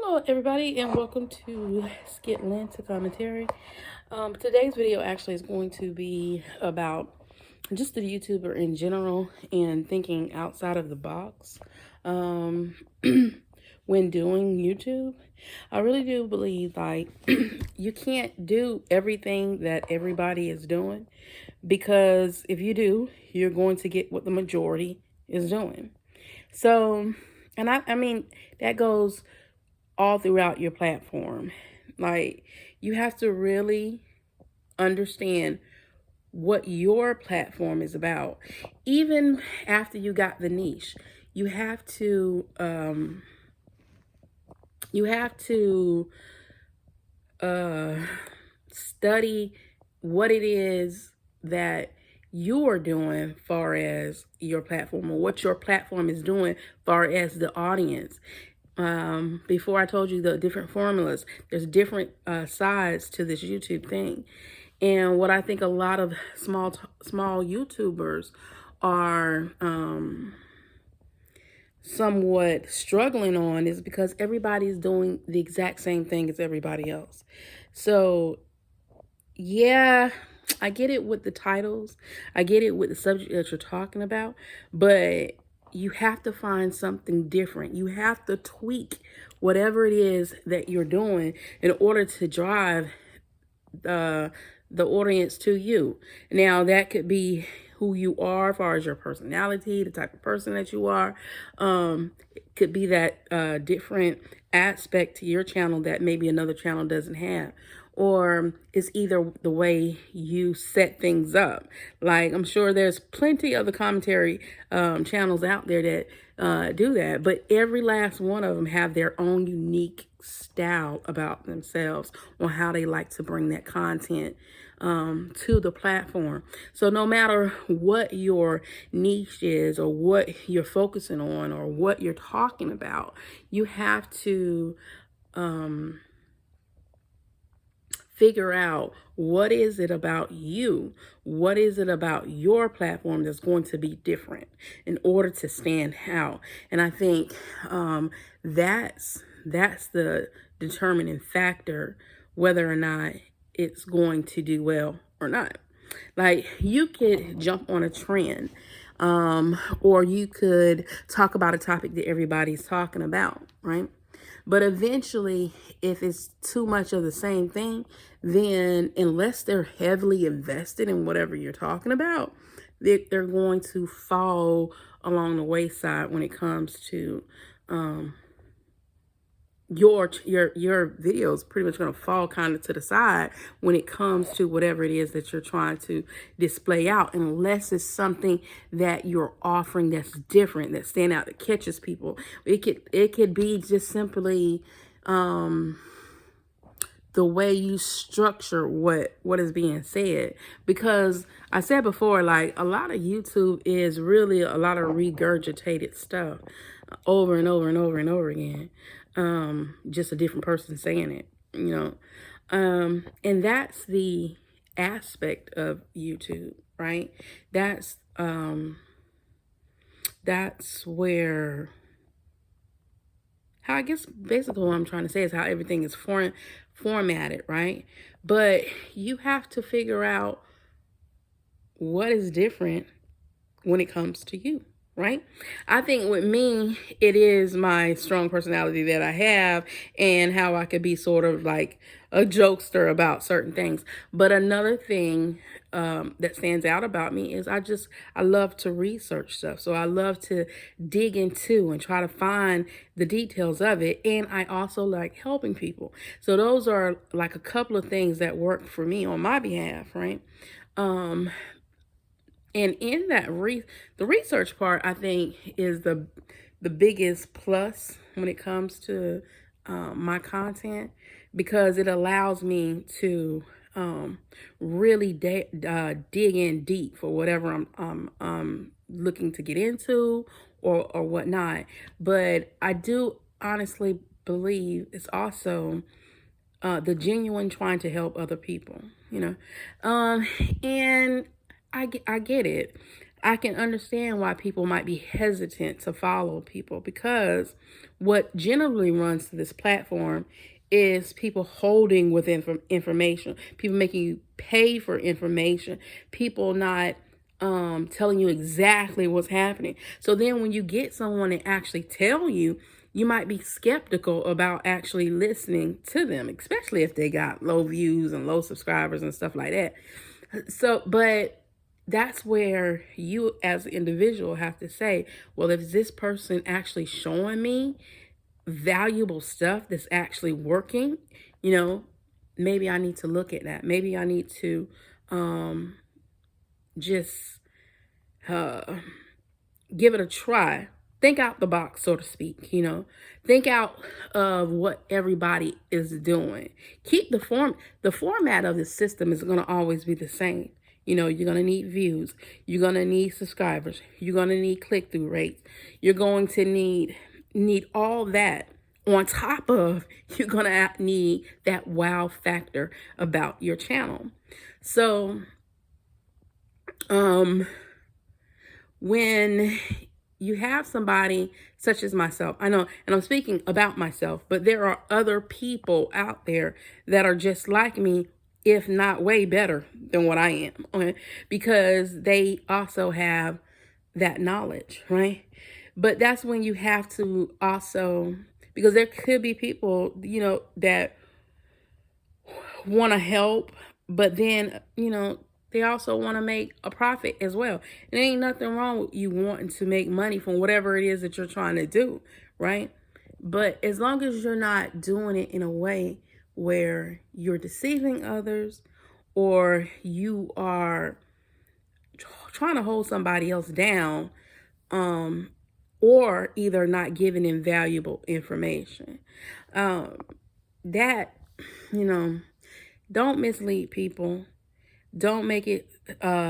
Hello everybody and welcome to SkitLanta commentary. Today's video actually is going to be about just the YouTuber in general and thinking outside of the box when doing YouTube. I really do believe like you can't do everything that everybody is doing, because if you do, you're going to get what the majority is doing. So, and I mean, that goes all throughout your platform. Like, you have to really understand what your platform is about. Even after you got the niche, you have to study what it is that you're doing far as your platform, or what your platform is doing far as the audience. Before I told you the different formulas, there's different sides to this YouTube thing. And what I think a lot of small YouTubers are somewhat struggling on is because everybody's doing the exact same thing as everybody else. So yeah, I get it with the titles. I get it with the subject that you're talking about, but you have to find something different. You have to tweak whatever it is that you're doing in order to drive the audience to you. Now, that could be who you are as far as your personality, the type of person that you are. It could be that different aspect to your channel that maybe another channel doesn't have. Or it's either the way you set things up. Like, I'm sure there's plenty of the commentary channels out there that do that, but every last one of them have their own unique style about themselves on how they like to bring that content to the platform. So no matter what your niche is, or what you're focusing on, or what you're talking about, you have to figure out what is it about you, what is it about your platform that's going to be different in order to stand out. And I think that's the determining factor whether or not it's going to do well or not. Like, you could jump on a trend, or you could talk about a topic that everybody's talking about, right? But eventually, if it's too much of the same thing, then unless they're heavily invested in whatever you're talking about, they're going to fall along the wayside when it comes to your videos. Pretty much going to fall kind of to the side when it comes to whatever it is that you're trying to display out, unless it's something that you're offering that's different, that stand out, that catches people. It could be just simply the way you structure what is being said. Because I said before, like, a lot of YouTube is really a lot of regurgitated stuff over and over and over and over again. Just a different person saying it, you know. And that's the aspect of YouTube, right? That's where, how, I guess basically what I'm trying to say is how everything is formatted, right? But you have to figure out what is different when it comes to you, right? I think with me, it is my strong personality that I have, and how I could be sort of like a jokester about certain things. But another thing that stands out about me is I love to research stuff. So I love to dig into and try to find the details of it. And I also like helping people. So those are like a couple of things that work for me on my behalf, right? And in that the research part, I think, is the biggest plus when it comes to my content, because it allows me to really dig in deep for whatever I'm looking to get into, or whatnot. But I do honestly believe it's also the genuine trying to help other people, you know. And I get it. I can understand why people might be hesitant to follow people, because what generally runs to this platform is people holding with information, people making you pay for information, people not telling you exactly what's happening. So then when you get someone to actually tell you, you might be skeptical about actually listening to them, especially if they got low views and low subscribers and stuff like that. So, but that's where you as an individual have to say, well, if this person actually showing me valuable stuff that's actually working, you know, maybe I need to look at that. Maybe I need to just uh, give it a try. Think out the box, so to speak, you know. Think out of what everybody is doing. Keep the format of the system is going to always be the same. You know, you're going to need views. You're going to need subscribers. You're going to need click-through rates. You're going to need all that. On top of, you're going to need that wow factor about your channel. So, when you have somebody such as myself, I know, and I'm speaking about myself, but there are other people out there that are just like me, if not way better than what I am, okay? Because they also have that knowledge, right? But that's when you have to also, because there could be people, you know, that want to help, but then, you know, they also want to make a profit as well. And there ain't nothing wrong with you wanting to make money from whatever it is that you're trying to do, right? But as long as you're not doing it in a way where you're deceiving others, or you are trying to hold somebody else down, or either not giving invaluable information, that, you know, don't mislead people. Don't make it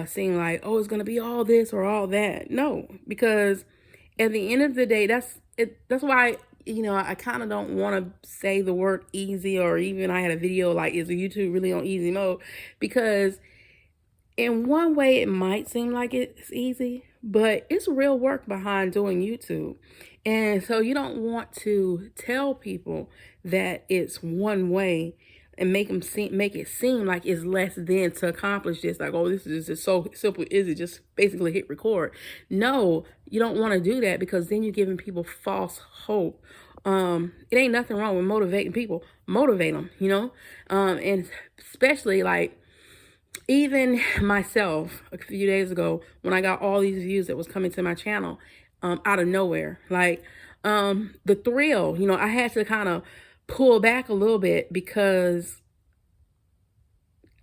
seem like, oh, it's going to be all this or all that. No, because at the end of the day, that's it. That's why, you know, I kind of don't want to say the word easy, or even I had a video like, is YouTube really on easy mode? Because in one way, it might seem like it's easy, but it's real work behind doing YouTube. And so you don't want to tell people that it's one way and make it seem like it's less than to accomplish this. Like, oh, this is just so simple. Is it just basically hit record? No, you don't want to do that, because then you're giving people false hope. It ain't nothing wrong with motivating people. Motivate them, you know? And especially like, even myself, a few days ago, when I got all these views that was coming to my channel, out of nowhere, like, the thrill, you know, I had to kind of pull back a little bit, because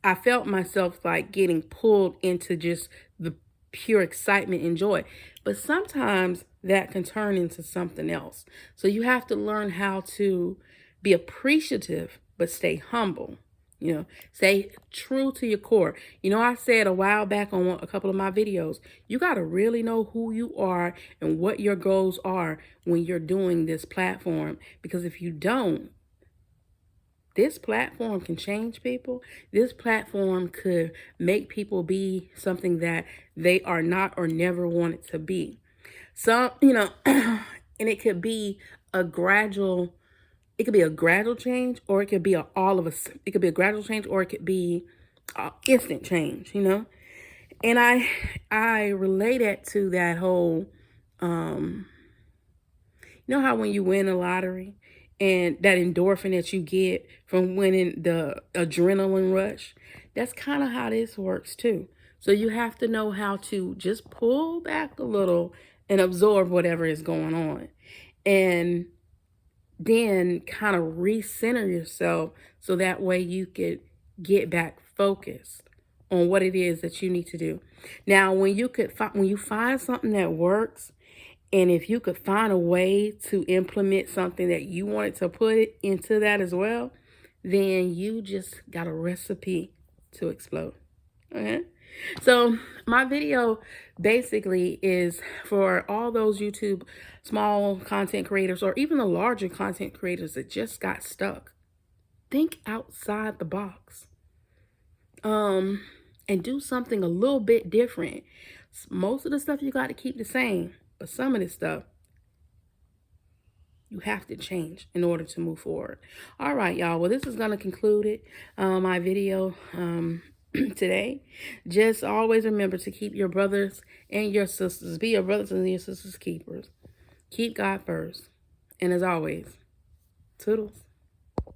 I felt myself like getting pulled into just the pure excitement and joy. But sometimes that can turn into something else. So you have to learn how to be appreciative, but stay humble. You know, stay true to your core. You know, I said a while back on a couple of my videos, you got to really know who you are and what your goals are when you're doing this platform. Because if you don't, this platform can change people. This platform could make people be something that they are not or never wanted to be. So, you know, and it could be a gradual change, or it could be it could be a gradual change, or it could be instant change, you know? And I relate it to that whole, you know how when you win a lottery and that endorphin that you get from winning, the adrenaline rush, that's kind of how this works too. So you have to know how to just pull back a little and absorb whatever is going on. And then kind of recenter yourself, so that way you could get back focused on what it is that you need to do. Now, when you find something that works, and if you could find a way to implement something that you wanted to put it into that as well, then you just got a recipe to explode. Okay? So my video basically is for all those YouTube small content creators, or even the larger content creators that just got stuck. Think outside the box. And do something a little bit different, Most of the stuff you got to keep the same, but some of this stuff you have to change in order to move forward. All right, y'all. Well, this is going to conclude it, my video today. Just always remember to keep your brothers and your sisters. Be your brothers and your sisters' keepers. Keep God first. And as always, toodles.